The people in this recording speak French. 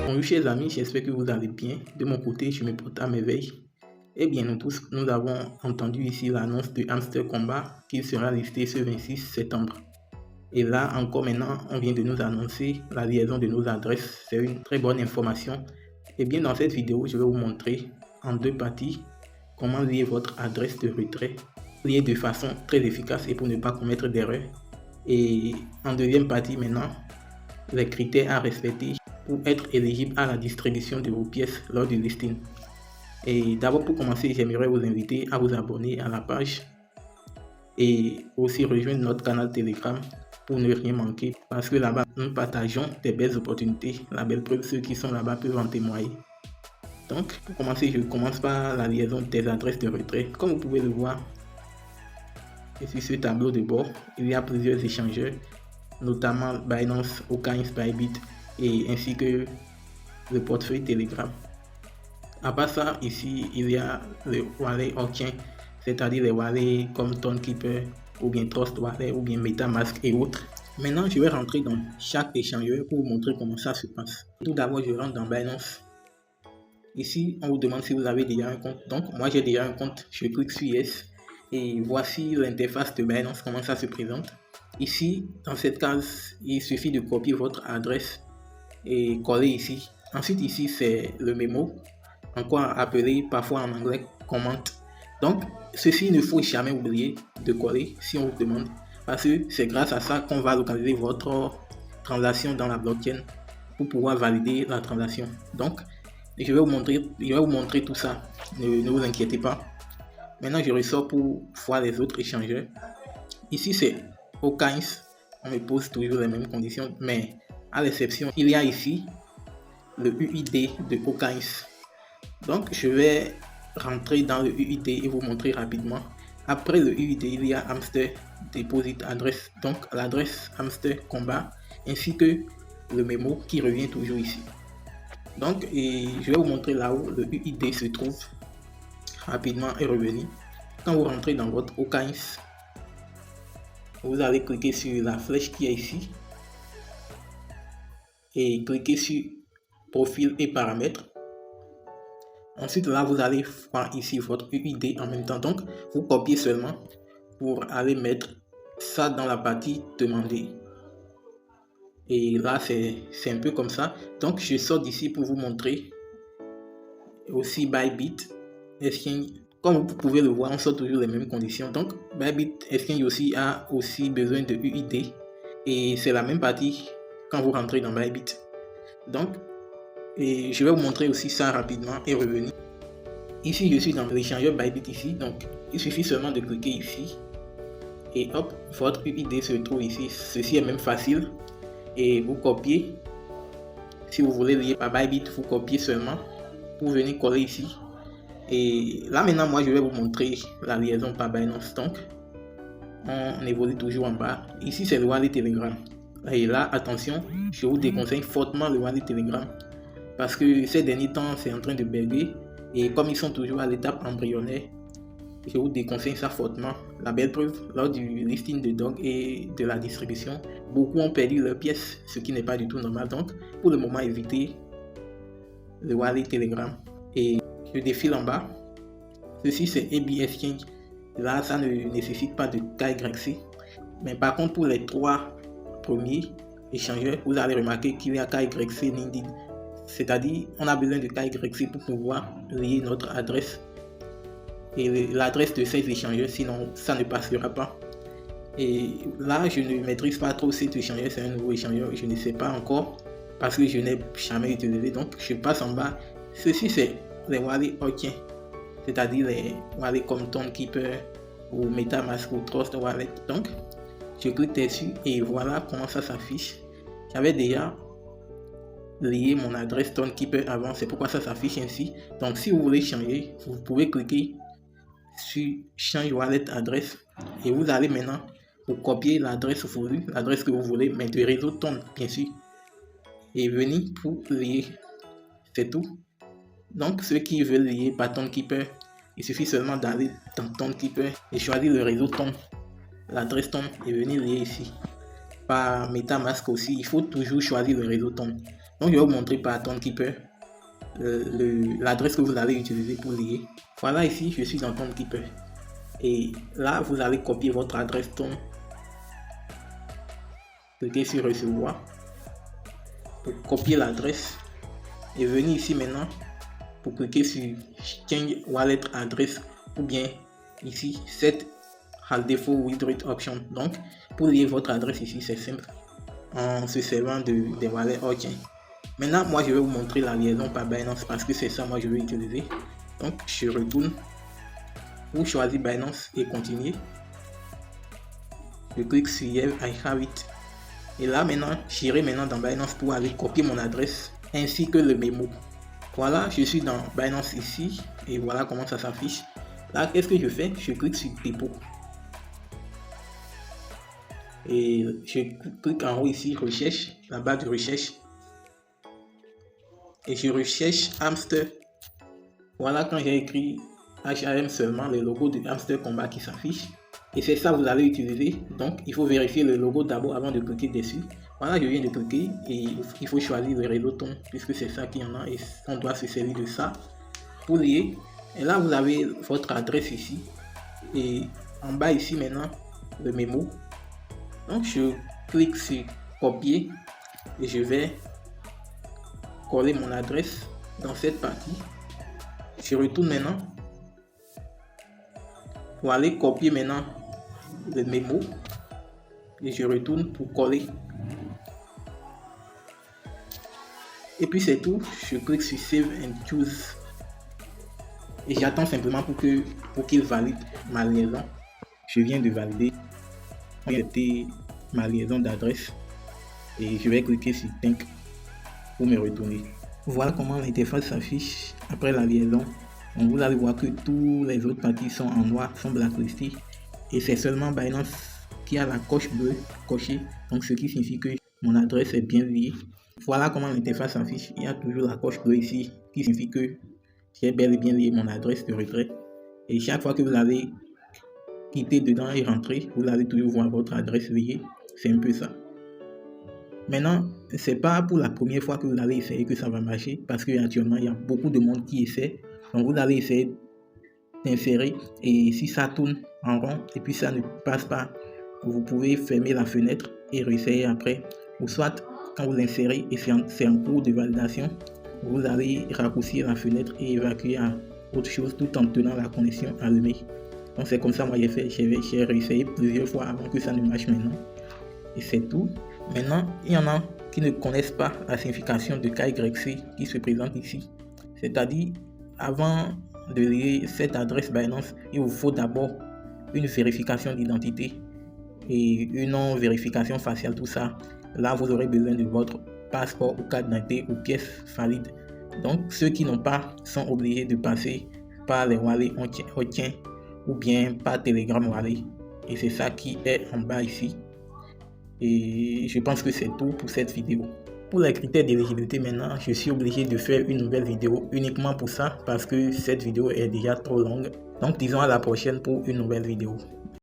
Bonjour chers amis, j'espère que vous allez bien. De mon côté, je me porte à merveille. Eh bien, nous tous, nous avons entendu ici l'annonce de Hamster Combat qui sera listé ce 26 septembre. Et là encore maintenant, on vient de nous annoncer la liaison de nos adresses. C'est une très bonne information. Eh bien, dans cette vidéo, je vais vous montrer en deux parties comment lier votre adresse de retrait. Lier de façon très efficace et pour ne pas commettre d'erreur. Et en deuxième partie maintenant, les critères à respecter pour être éligible à la distribution de vos pièces lors du listing. Et d'abord, pour commencer, j'aimerais vous inviter à vous abonner à la page et aussi rejoindre notre canal Telegram pour ne rien manquer, parce que là-bas nous partageons des belles opportunités. La belle preuve, ceux qui sont là-bas peuvent en témoigner. Donc pour commencer, je commence par la liaison des adresses de retrait. Comme vous pouvez le voir, et sur ce tableau de bord, il y a plusieurs échangeurs, notamment Binance, OKX, Bybit et ainsi que le portefeuille Telegram. À part ça, ici il y a le wallet Orchain, c'est-à-dire les wallets comme Tonekeeper ou bien Trust Wallet ou bien MetaMask et autres. Maintenant, je vais rentrer dans chaque échangeur pour vous montrer comment ça se passe. Tout d'abord, je rentre dans Binance. Ici, on vous demande si vous avez déjà un compte. Donc, moi j'ai déjà un compte. Je clique sur Yes et voici l'interface de Binance, comment ça se présente. Ici, dans cette case, il suffit de copier votre adresse et coller ici. Ensuite, ici, c'est le mémo, encore appelé parfois en anglais comment. Donc, ceci ne faut jamais oublier de coller si on vous demande, parce que c'est grâce à ça qu'on va localiser votre transaction dans la blockchain pour pouvoir valider la transaction. Donc, je vais vous montrer tout ça, ne vous inquiétez pas. Maintenant, je ressors pour voir les autres échangeurs. Ici, c'est OKX, on me pose toujours les mêmes conditions, mais à l'exception, il y a ici le UID de OKX. Donc, je vais rentrer dans le UID et vous montrer rapidement. Après le UID, il y a Hamster Deposit Address, donc l'adresse Hamster Combat, ainsi que le mémo qui revient toujours ici. Donc, je vais vous montrer là où le UID se trouve. Rapidement et revenu. Quand vous rentrez dans votre OKX, vous allez cliquer sur la flèche qui est ici et cliquer sur profil et paramètres. Ensuite là, vous allez voir ici votre UID en même temps. Donc, vous copiez seulement pour aller mettre ça dans la partie demandée. Et là, c'est un peu comme ça. Donc, je sors d'ici pour vous montrer aussi Bybit Exchange. Comme vous pouvez le voir, on sort toujours les mêmes conditions. Donc, Bybit Exchange aussi a aussi besoin de UID. Et c'est la même partie quand vous rentrez dans Bybit. Donc, je vais vous montrer aussi ça rapidement et revenir. Ici, je suis dans l'échangeur Bybit ici. Donc, il suffit seulement de cliquer ici. Et hop, votre UID se trouve ici. Ceci est même facile. Et vous copiez. Si vous voulez lier par Bybit, vous copiez seulement pour venir coller ici. Et là maintenant, moi je vais vous montrer la liaison par Binance. Donc, on évolue toujours en bas. Ici, c'est le wallet Telegram. Et là, attention, je vous déconseille fortement le wallet Telegram parce que ces derniers temps, c'est en train de bugger. Et comme ils sont toujours à l'étape embryonnaire, je vous déconseille ça fortement. La belle preuve, lors du listing de Dog et de la distribution, beaucoup ont perdu leurs pièces, ce qui n'est pas du tout normal. Donc, pour le moment, évitez le wallet Telegram. Et je défile en bas. Ceci, c'est AB Exchange. Là, ça ne nécessite pas de KYC. Mais par contre, pour les trois premiers échangeurs, vous allez remarquer qu'il y a KYC LinkedIn. C'est-à-dire, on a besoin de KYC pour pouvoir lier notre adresse et l'adresse de ces échangeurs, sinon ça ne passera pas. Et là, je ne maîtrise pas trop cet échangeur, c'est un nouveau échangeur, je ne sais pas encore parce que je n'ai jamais utilisé. Donc, je passe en bas. Ceci, c'est les wallets Orchain, c'est-à-dire les wallets comme Tonekeeper ou MetaMask ou Trust Wallet. Donc, je clique dessus et voilà comment ça s'affiche. J'avais déjà lié mon adresse Tonekeeper avant, c'est pourquoi ça s'affiche ainsi. Donc, si vous voulez changer, vous pouvez cliquer sur Change Wallet Adresse et vous allez maintenant vous copier l'adresse voulue, l'adresse que vous voulez, mais de réseau Ton, bien sûr, et venir pour lier. C'est tout. Donc, ceux qui veulent lier par Tonekeeper, il suffit seulement d'aller dans Tonekeeper et choisir le réseau Ton, l'adresse Ton et venir lier ici. Par MetaMask aussi, il faut toujours choisir le réseau Ton. Donc je vais vous montrer par ToneKeeper l'adresse que vous allez utiliser pour lier. Voilà, ici je suis dans ToneKeeper. Et là, vous allez copier votre adresse Tone. Cliquez sur recevoir pour copier l'adresse et venir ici maintenant pour cliquer sur Change Wallet Address ou bien ici Set as Default Withdraw Option. Donc pour lier votre adresse ici, c'est simple en se servant des wallets on-chain. Maintenant, moi je vais vous montrer la liaison par Binance parce que c'est ça moi je vais utiliser. Donc je retourne pour choisir Binance et continuer. Je clique sur Yes, I have it. Et là maintenant, j'irai maintenant dans Binance pour aller copier mon adresse ainsi que le mémo. Voilà, je suis dans Binance ici et voilà comment ça s'affiche. Là, qu'est-ce que je fais? Je clique sur dépôt. Et je clique en haut ici, recherche, la barre de recherche. Et je recherche Hamster. Voilà, quand j'ai écrit HAM seulement, le logo de Hamster Combat qui s'affiche. Et c'est ça que vous allez utiliser. Donc il faut vérifier le logo d'abord avant de cliquer dessus. Voilà, je viens de cliquer et il faut choisir le réseau Tone puisque c'est ça qu'il y en a et on doit se servir de ça pour lier. Et là vous avez votre adresse ici et en bas ici maintenant le mémo. Donc je clique sur copier et je vais coller mon adresse dans cette partie. Je retourne maintenant pour aller copier maintenant le mémo et je retourne pour coller. Et puis c'est tout, je clique sur Save and Choose et j'attends simplement pour qu'il valide ma liaison. Je viens de valider ma liaison d'adresse et je vais cliquer sur Thank pour me retourner. Voilà comment l'interface s'affiche après la liaison. Donc vous allez voir que tous les autres parties sont en noir, sont blacklistées et c'est seulement Binance qui a la coche bleue cochée, donc ce qui signifie que mon adresse est bien liée. Voilà comment l'interface s'affiche. Il y a toujours la coche bleue ici qui signifie que j'ai bel et bien lié mon adresse de retrait. Et chaque fois que vous allez quitter dedans et rentrer, vous allez toujours voir votre adresse liée. C'est un peu ça. Maintenant, c'est pas pour la première fois que vous allez essayer que ça va marcher parce qu'actuellement il y a beaucoup de monde qui essaie. Donc vous allez essayer d'insérer et si ça tourne en rond et puis ça ne passe pas, vous pouvez fermer la fenêtre et réessayer après. Ou soit quand vous insérez et c'est en cours de validation, vous allez raccourcir la fenêtre et évacuer à autre chose tout en tenant la connexion allumée. Donc c'est comme ça moi j'ai fait, j'ai réessayé plusieurs fois avant que ça ne marche maintenant. Et c'est tout. Maintenant, il y en a qui ne connaissent pas la signification de KYC qui se présente ici. C'est-à-dire, avant de lier cette adresse Binance, il vous faut d'abord une vérification d'identité et une non-vérification faciale, tout ça. Là, vous aurez besoin de votre passeport ou carte d'identité ou pièce valide. Donc, ceux qui n'ont pas sont obligés de passer par les wallets on-chain ou bien par Telegram Wallet. Et c'est ça qui est en bas ici. Et je pense que c'est tout pour cette vidéo. Pour les critères d'éligibilité maintenant, je suis obligé de faire une nouvelle vidéo uniquement pour ça parce que cette vidéo est déjà trop longue. Donc disons à la prochaine pour une nouvelle vidéo.